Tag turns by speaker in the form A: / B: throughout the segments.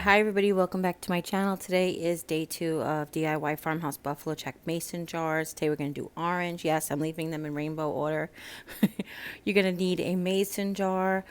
A: Hi everybody, welcome back to my channel. Today is day 2 of DIY Farmhouse Buffalo Check Mason jars. Today we're going to do orange. Yes, I'm leaving them in rainbow order. You're going to need a mason jar.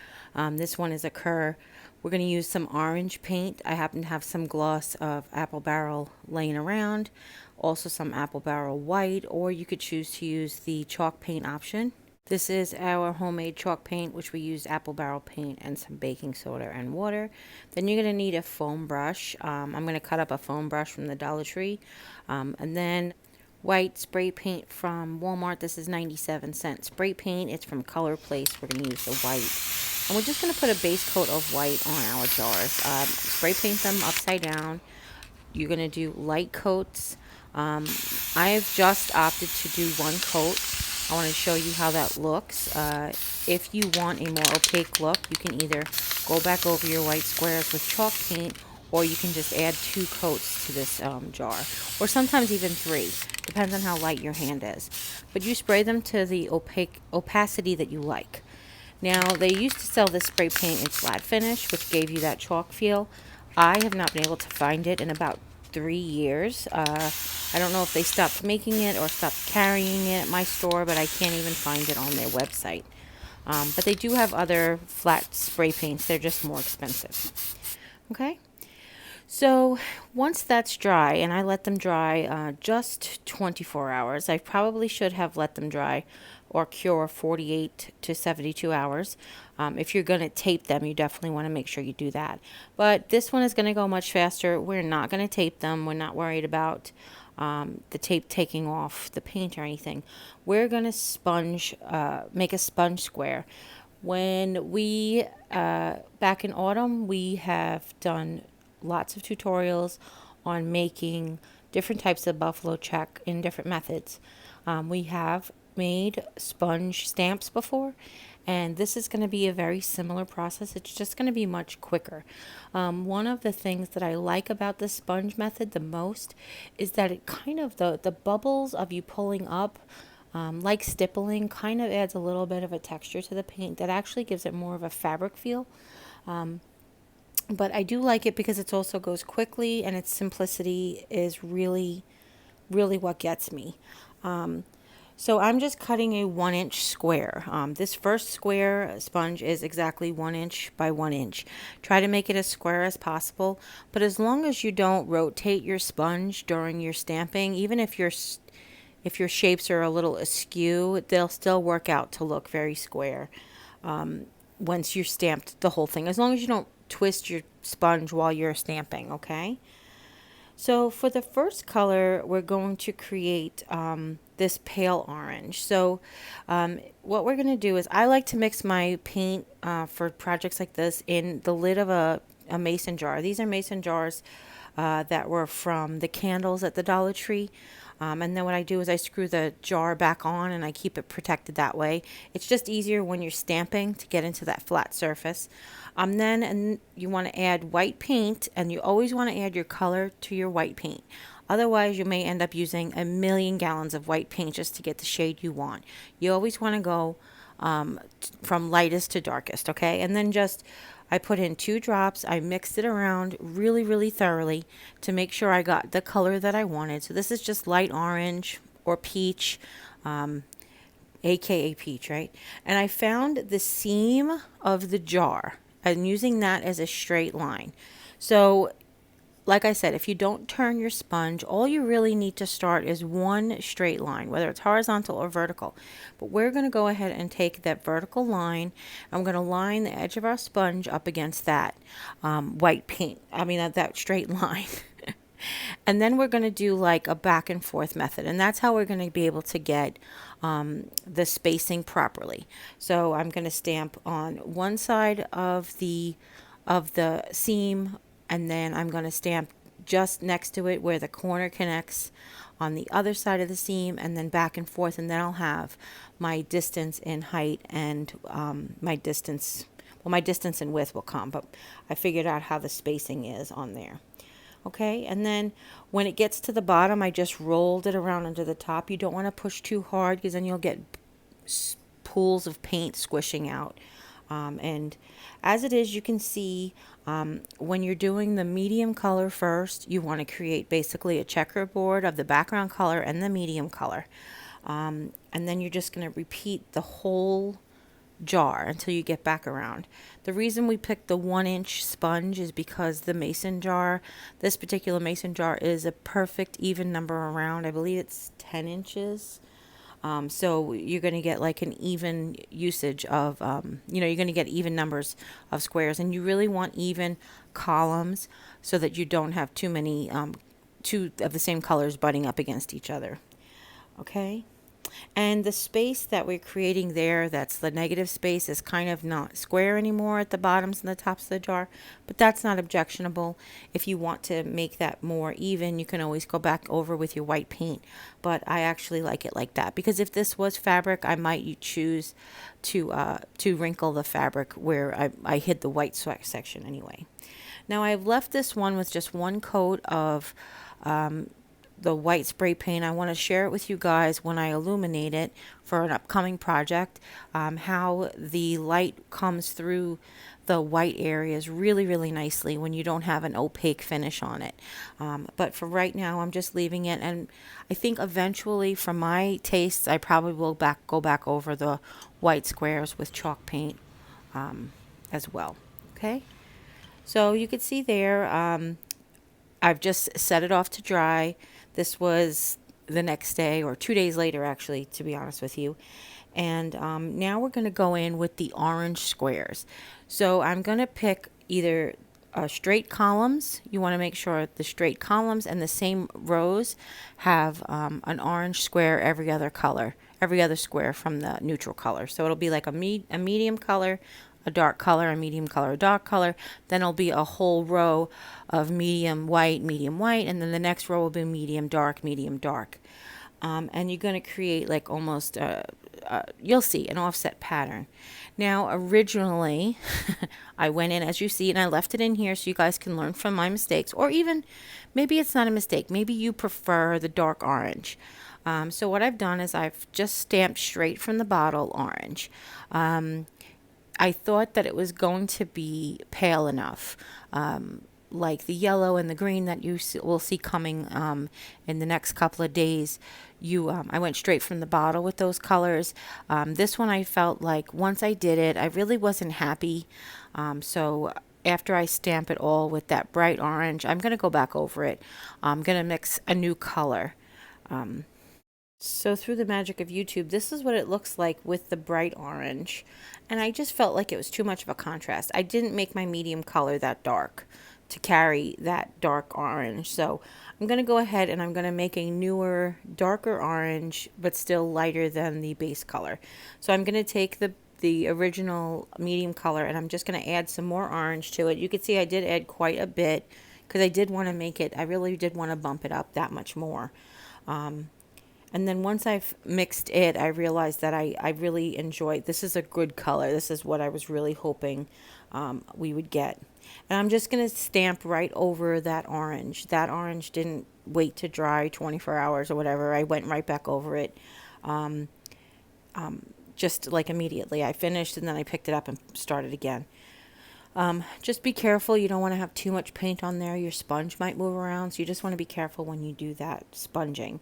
A: This one is a cur. We're going to use some orange paint. I happen to have some gloss of apple barrel laying around. Also some apple barrel white, or you could choose to use the chalk paint option. This is our homemade chalk paint, which we used apple barrel paint and some baking soda and water. Then you're going to need a foam brush. I'm going to cut up a foam brush from the Dollar Tree. And then white spray paint from Walmart. This is 97-cent spray paint. It's from Color Place. We're going to use the white. And we're just going to put a base coat of white on our jars. Spray paint them upside down. You're going to do light coats. I've just opted to do one coat. I want to show you how that looks. If you want a more opaque look, you can either go back over your white squares with chalk paint, or you can just add 2 coats to this jar, or sometimes even 3. Depends on how light your hand is. But you spray them to the opacity that you like. Now, they used to sell this spray paint in flat finish, which gave you that chalk feel. I have not been able to find it in about 3 years. I don't know if they stopped making it or stopped carrying it at my store, but I can't even find it on their website. But they do have other flat spray paints. They're just more expensive. Okay? So once that's dry, and I let them dry just 24 hours. I probably should have let them dry or cure 48 to 72 hours. If you're going to tape them, you definitely want to make sure you do that. But this one is going to go much faster. We're not going to tape them. We're not worried about the tape taking off the paint or anything. We're going to make a sponge square. When we, back in autumn, we have done lots of tutorials on making different types of buffalo check in different methods. We have made sponge stamps before, and this is going to be a very similar process. It's just going to be much quicker. One of the things that I like about the sponge method the most is that it kind of, the bubbles of you pulling up, like stippling, kind of adds a little bit of a texture to the paint that actually gives it more of a fabric feel. But I do like it because it also goes quickly, and its simplicity is really, really what gets me. So I'm just cutting a 1-inch square. This first square sponge is exactly 1 inch by 1 inch. Try to make it as square as possible, but as long as you don't rotate your sponge during your stamping, even if your shapes are a little askew, they'll still work out to look very square once you're stamped the whole thing, as long as you don't twist your sponge while you're stamping, okay? So for the first color, we're going to create this pale orange. So what we're going to do is, I like to mix my paint for projects like this in the lid of a mason jar. These are mason jars that were from the candles at the Dollar Tree. And then what I do is I screw the jar back on and I keep it protected that way. It's just easier when you're stamping to get into that flat surface. Then you want to add white paint, and you always want to add your color to your white paint. Otherwise, you may end up using a million gallons of white paint just to get the shade you want. You always want to go from lightest to darkest, okay? And then I put in 2 drops. I mixed it around really, really thoroughly to make sure I got the color that I wanted. So this is just light orange or peach, aka peach, right? And I found the seam of the jar and using that as a straight line. So like I said, if you don't turn your sponge, all you really need to start is one straight line, whether it's horizontal or vertical. But we're going to go ahead and take that vertical line. I'm going to line the edge of our sponge up against that white paint. That straight line. And then we're going to do like a back and forth method. And that's how we're going to be able to get the spacing properly. So I'm going to stamp on one side of the seam, and then I'm going to stamp just next to it where the corner connects on the other side of the seam, and then back and forth, and then I'll have my distance in height and my distance in width will come, but I figured out how the spacing is on there. Okay, and then when it gets to the bottom, I just rolled it around under the top. You don't want to push too hard because then you'll get pools of paint squishing out. And as it is, you can see When you're doing the medium color first, you want to create basically a checkerboard of the background color and the medium color. And then you're just going to repeat the whole jar until you get back around. The reason we picked the 1-inch sponge is because the mason jar, this particular mason jar, is a perfect even number around. I believe it's 10 inches. So you're going to get like an even usage of, you're going to get even numbers of squares, and you really want even columns so that you don't have too many, two of the same colors butting up against each other. Okay. And the space that we're creating there, that's the negative space, is kind of not square anymore at the bottoms and the tops of the jar, but that's not objectionable. If you want to make that more even, you can always go back over with your white paint, but I actually like it like that, because if this was fabric, I might choose to wrinkle the fabric where I hid the white section anyway. Now I've left this one with just one coat of the white spray paint. I want to share it with you guys when I illuminate it for an upcoming project, how the light comes through the white areas really, really nicely when you don't have an opaque finish on it. But for right now, I'm just leaving it, and I think eventually, for my tastes, I probably will go back over the white squares with chalk paint as well. Okay, so you can see there, I've just set it off to dry. This was the next day, or 2 days later, actually, to be honest with you. And now we're going to go in with the orange squares. So I'm going to pick either straight columns. You want to make sure the straight columns and the same rows have an orange square every other color, every other square from the neutral color. So it'll be like a medium color, a dark color, a medium color, a dark color. Then it'll be a whole row of medium white, and then the next row will be medium dark, medium dark. And you're going to create like almost, you'll see, an offset pattern. Now, originally, I went in, as you see, and I left it in here so you guys can learn from my mistakes, or even maybe it's not a mistake. Maybe you prefer the dark orange. So what I've done is I've just stamped straight from the bottle orange. I thought that it was going to be pale enough, like the yellow and the green that you will see coming in the next couple of days. I went straight from the bottle with those colors. This one, I felt like once I did it, I really wasn't happy. So after I stamp it all with that bright orange, I'm going to go back over it. I'm going to mix a new color. So through the magic of YouTube, this is what it looks like with the bright orange. And I just felt like it was too much of a contrast. I didn't make my medium color that dark to carry that dark orange. So I'm going to go ahead and I'm going to make a newer, darker orange, but still lighter than the base color. So I'm going to take the original medium color, and I'm just going to add some more orange to it. You can see I did add quite a bit because I did want to make it, I really did want to bump it up that much more. And then once I've mixed it, I realized that I really enjoyed, this is a good color. This is what I was really hoping we would get. And I'm just going to stamp right over that orange. That orange didn't wait to dry 24 hours or whatever. I went right back over it just like immediately. I finished and then I picked it up and started again. Just be careful. You don't want to have too much paint on there. Your sponge might move around, so you just want to be careful when you do that sponging.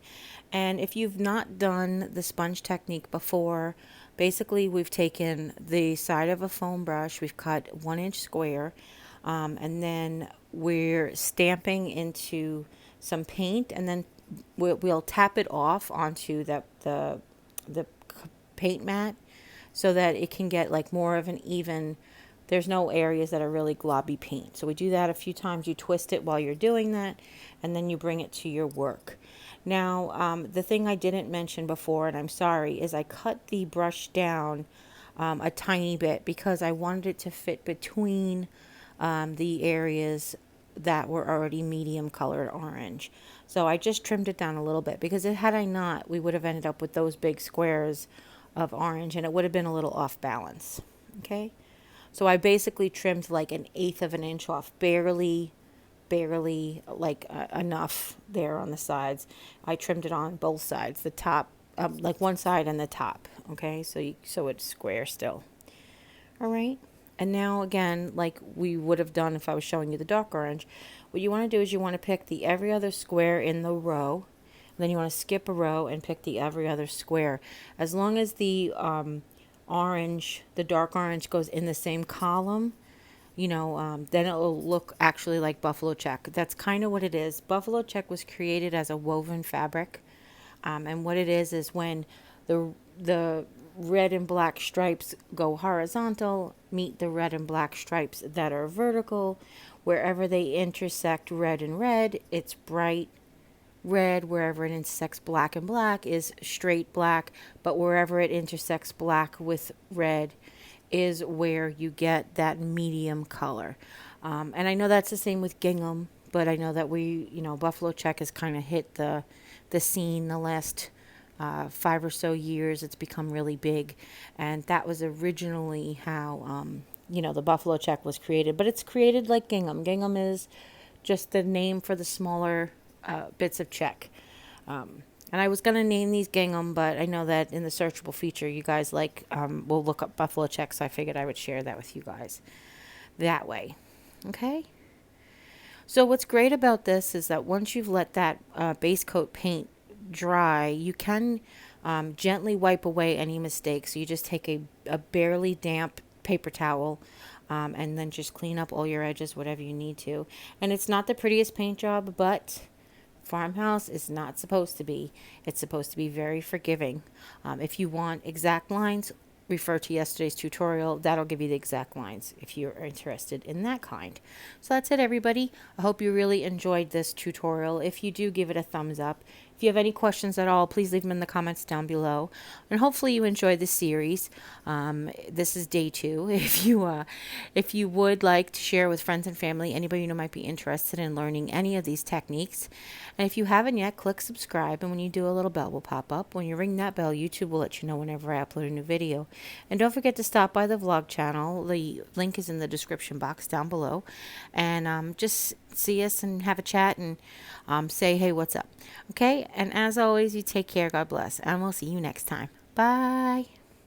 A: And if you've not done the sponge technique before, basically we've taken the side of a foam brush, we've cut 1-inch square, and then we're stamping into some paint, and then we'll tap it off onto the paint mat so that it can get like more of an even. There's no areas that are really globby paint. So we do that a few times. You twist it while you're doing that, and then you bring it to your work. Now, the thing I didn't mention before, and I'm sorry, is I cut the brush down a tiny bit because I wanted it to fit between the areas that were already medium colored orange. So I just trimmed it down a little bit because had I not, we would have ended up with those big squares of orange, and it would have been a little off balance. Okay? So I basically trimmed like 1/8 of an inch off, barely like enough there on the sides. I trimmed it on both sides, the top, like one side and the top. Okay, so it's square still. All right. And now again, like we would have done if I was showing you the dark orange, what you want to do is you want to pick the every other square in the row. Then you want to skip a row and pick the every other square. As long as the orange, the dark orange goes in the same column, then it'll look actually like buffalo check. That's kind of what it is. Buffalo check was created as a woven fabric. And what it is when the red and black stripes go horizontal, meet the red and black stripes that are vertical. Wherever they intersect red and red, it's bright red. Wherever it intersects black and black is straight black. But wherever it intersects black with red is where you get that medium color. And I know that's the same with gingham, but I know that buffalo check has kind of hit the scene the last 5 or so years. It's become really big, and that was originally how the buffalo check was created. But it's created like gingham. Gingham is just the name for the smaller bits of check. And I was going to name these gingham, but I know that in the searchable feature, you guys will look up buffalo check, so I figured I would share that with you guys that way. Okay? So what's great about this is that once you've let that base coat paint dry, you can gently wipe away any mistakes. So you just take a barely damp paper towel and then just clean up all your edges, whatever you need to. And it's not the prettiest paint job, but Farmhouse is not supposed to be. It's supposed to be very forgiving. If you want exact lines, refer to yesterday's tutorial. That'll give you the exact lines if you're interested in that kind. So that's it, everybody. I hope you really enjoyed this tutorial. If you do, give it a thumbs up. If you have any questions at all, please leave them in the comments down below. And hopefully you enjoyed this series. This is day 2. If you would like to share with friends and family, anybody you know might be interested in learning any of these techniques. And if you haven't yet, click subscribe. And when you do, a little bell will pop up. When you ring that bell, YouTube will let you know whenever I upload a new video. And don't forget to stop by the vlog channel. The link is in the description box down below. And just see us and have a chat and say, hey, what's up? Okay? And as always, you take care. God bless. And we'll see you next time. Bye.